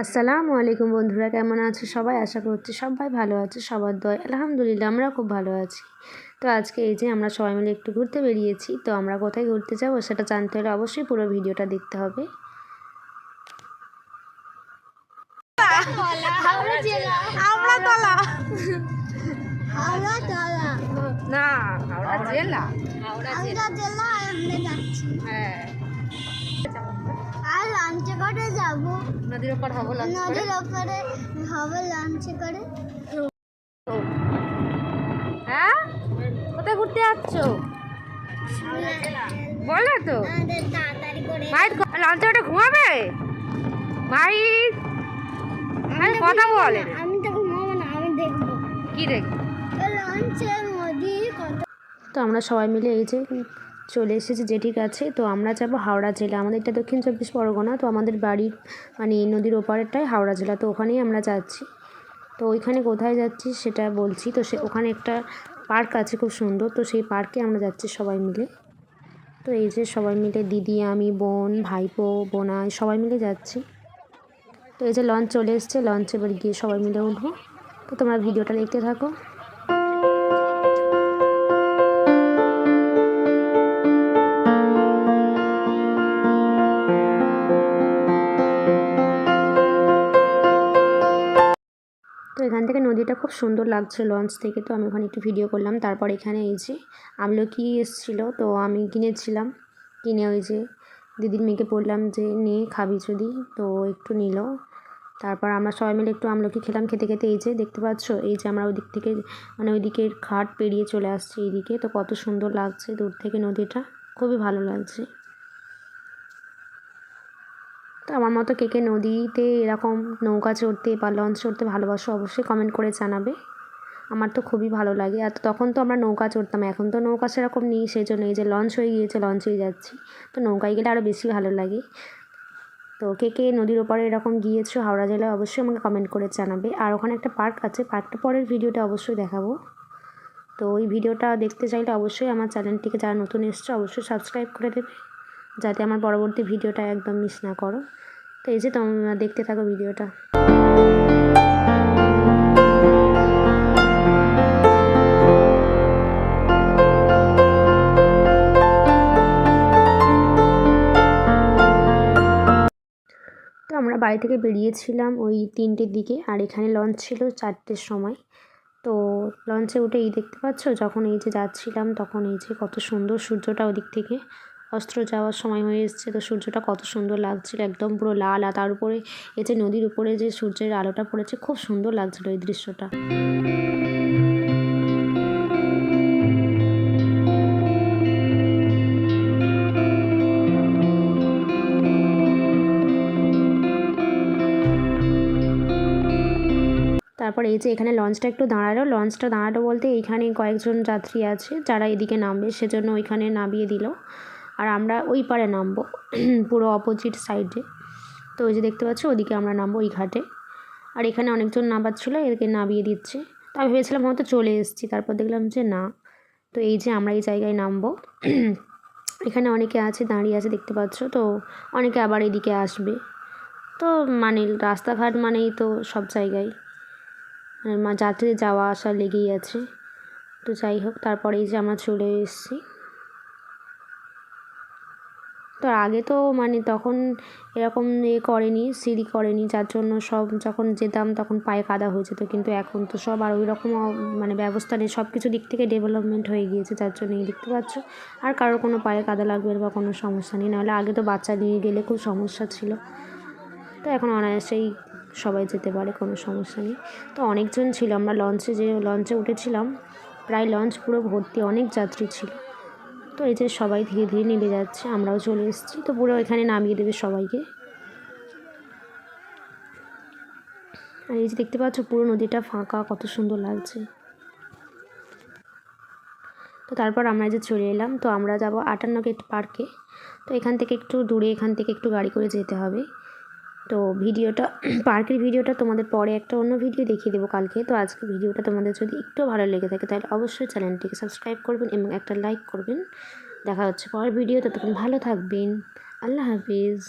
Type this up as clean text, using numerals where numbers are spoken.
আসসালামু আলাইকুম বন্ধুরা, কেমন আছে সবাই? আশা করছি সবাই ভালো আছে, সবার দয় আলহামদুলিল্লাহ আমরা খুব ভালো আছি। তো আজকে এই যে আমরা সবাই মিলে একটু ঘুরতে বেরিয়েছি। তো আমরা কোথায় ঘুরতে যাব সেটা জানতে হলে অবশ্যই পুরো ভিডিওটা দেখতে হবে। আর লাঞ্চে করে যাব, নদীর ওপর হবো, নদীর ওপরে হবে লাঞ্চে করে। হ্যাঁ, কোথায় ঘুরতে যাচ্ছ বলো তো? তাড়াতাড়ি করে লাঞ্চে ওটা ঘুমাবে ভাই, কথা বলে। আমি তো ঘুমাবো না, আমি দেখবো। কি দেখবো? লাঞ্চের নদী কত। তো আমরা সবাই মিলে এই যে চলে এসেছি জেঠির কাছে। তো আমরা যাব হাওড়া জেলা, আমাদের এটা দক্ষিণ চব্বিশ পরগনা। তো আমাদের বাড়ির মানে নদীর ওপারেরটাই হাওড়া জেলা, তো ওখানেই আমরা যাচ্ছি। তো ওইখানে কোথায় যাচ্ছি সেটা বলছি। তো ওখানে একটা পার্ক আছে খুব সুন্দর, তো সেই পার্কে আমরা যাচ্ছি সবাই মিলে। তো এই যে সবাই মিলে দিদি, আমি, বোন, ভাইপো, বোনাই সবাই মিলে যাচ্ছি। তো এই যে লঞ্চ চলে এসছে, লঞ্চে এবার গিয়ে সবাই মিলে উঠবো। তো তোমরা ভিডিওটা দেখতে থাকো। তো এখান থেকে নদীটা খুব সুন্দর লাগছে লঞ্চ থেকে। তো আমি ওখানে একটু ভিডিও করলাম। তারপর এখানে এই যে আমলকি এসেছিলো, তো আমি কিনেছিলাম। কিনে ওই যে দিদির মেয়েকে বললাম যে নে খাবি যদি, তো একটু নিল। তারপর আমরা সবাই মিলে একটু আমলকি খেলাম। খেতে খেতে এই যে দেখতে পাচ্ছ, এই যে আমরা ওই দিক থেকে মানে ওই দিকের ঘাট পেরিয়ে চলে আসছি এইদিকে। তো কত সুন্দর লাগছে দূর থেকে নদীটা, খুবই ভালো লাগছে। তো আমার মতো কে কে নদীতে এরকম নৌকা চড়তে বা লঞ্চ চড়তে ভালোবাসো অবশ্যই কমেন্ট করে জানাবে। আমার তো খুবই ভালো লাগে। আর তখন তো আমরা নৌকা চড়তাম, এখন তো নৌকা সেরকম নেই, সেই জন্য এই যে লঞ্চ হয়ে গিয়েছে, লঞ্চেই যাচ্ছি। তো নৌকায় গেলে আরও বেশি ভালো লাগে। তো কে কে নদীর ওপারে এরকম গিয়েছো হাওড়া জেলায় অবশ্যই আমাকে কমেন্ট করে জানাবে। আর ওখানে একটা পার্ক আছে, পার্কটা পরের ভিডিওটা অবশ্যই দেখাবো। তো ওই ভিডিওটা দেখতে চাইলে অবশ্যই আমার চ্যানেলটিকে যারা নতুন এসছো অবশ্যই সাবস্ক্রাইব করে দেবে, যাতে আমার পরবর্তী ভিডিওটা একদম মিস না করো। তো এই যে তোমরা দেখতে থাকো ভিডিওটা। তো আমরা বাড়ি থেকে বেরিয়েছিলাম ওই 3টের দিকে, আর এখানে লঞ্চ ছিল 4টের সময়। তো লঞ্চে উঠে এই দেখতে পাচ্ছ, যখন এই যে যাচ্ছিলাম তখন এই যে কত সুন্দর সূর্যটা ওদিক থেকে অস্ত যাওয়ার সময় হয়ে এসছে। তো সূর্যটা কত সুন্দর লাগছিল, একদম পুরো লাল। আর তার উপরে এই যে নদীর উপরে যে সূর্যের আলোটা পড়েছে, খুব সুন্দর লাগছিল এই দৃশ্যটা। তারপর এই যে এখানে লঞ্চটা একটু দাঁড়ালো, লঞ্চটা দাঁড়ালো বলতে এইখানে কয়েকজন যাত্রী আছে যারা এদিকে নামবে, সেজন্য ওইখানে নামিয়ে দিল। আর আমরা ওই পারে নামবো পুরো অপোজিট সাইডে। তো ওই যে দেখতে পাচ্ছ ওদিকে আমরা নামবো ওই ঘাটে। আর এখানে অনেকজন নামার ছিল, এদেরকে নামিয়ে দিচ্ছে। তো আমি ভেবেছিলাম হয়তো চলে এসেছি, তারপর দেখলাম যে না। তো এই যে আমরা এই জায়গায় নামবো। এখানে অনেকে আছে, দাঁড়িয়ে আছে দেখতে পাচ্ছ। তো অনেকে আবার এদিকে আসবে। তো মানে রাস্তাঘাট মানেই তো সব জায়গায় মানে যাত্রী যাওয়া আসা লেগেই আছে। তো যাই হোক, তারপরে এই যে আমরা চলে এসেছি। তো আগে তো মানে তখন এরকম করেনি, সিঁড়ি করেনি, যার জন্য সব যখন যেতাম তখন পায়ে কাদা হয়ে যেত। কিন্তু এখন তো সব আর ওই রকম মানে ব্যবস্থা নেই, সব কিছু দিক থেকে ডেভেলপমেন্ট হয়ে গিয়েছে, যার জন্য এই দেখতে পাচ্ছ আর কারোর কোনো পায়ে কাদা লাগবে বা কোনো সমস্যা নেই। নাহলে আগে তো বাচ্চা নিয়ে গেলে খুব সমস্যা ছিল। তো এখন অনায়াসেই সবাই যেতে পারে, কোনো সমস্যা নেই। তো অনেকজন ছিল, আমরা লঞ্চে উঠেছিলাম, প্রায় লঞ্চ পুরো ভর্তি, অনেক যাত্রী ছিল। তো এই যে সবাই ধীরে ধীরে নেমে যাচ্ছে, আমরাও চলে এসেছি। তো পুরো এখানে নামিয়ে দেবে সবাইকে। আর এই যে দেখতে পাচ্ছ পুরো নদীটা ফাঁকা, কত সুন্দর লাগছে। তো তারপর আমরা যে চলে এলাম, তো আমরা যাব 58 গেট পার্কে। তো এখান থেকে একটু দূরে, এখান থেকে একটু গাড়ি করে যেতে হবে। তো ভিডিওটা পার্কের ভিডিওটা তোমাদের পরে একটা অন্য ভিডিও দেখিয়ে দেবো কালকে। তো আজকে ভিডিওটা তোমাদের যদি একটু ভালো লেগে থাকে তাহলে অবশ্যই চ্যানেলটিকে সাবস্ক্রাইব করবেন এবং একটা লাইক করবেন। দেখা হচ্ছে পরের ভিডিও, ততক্ষণ ভালো থাকবেন। আল্লাহ হাফিজ।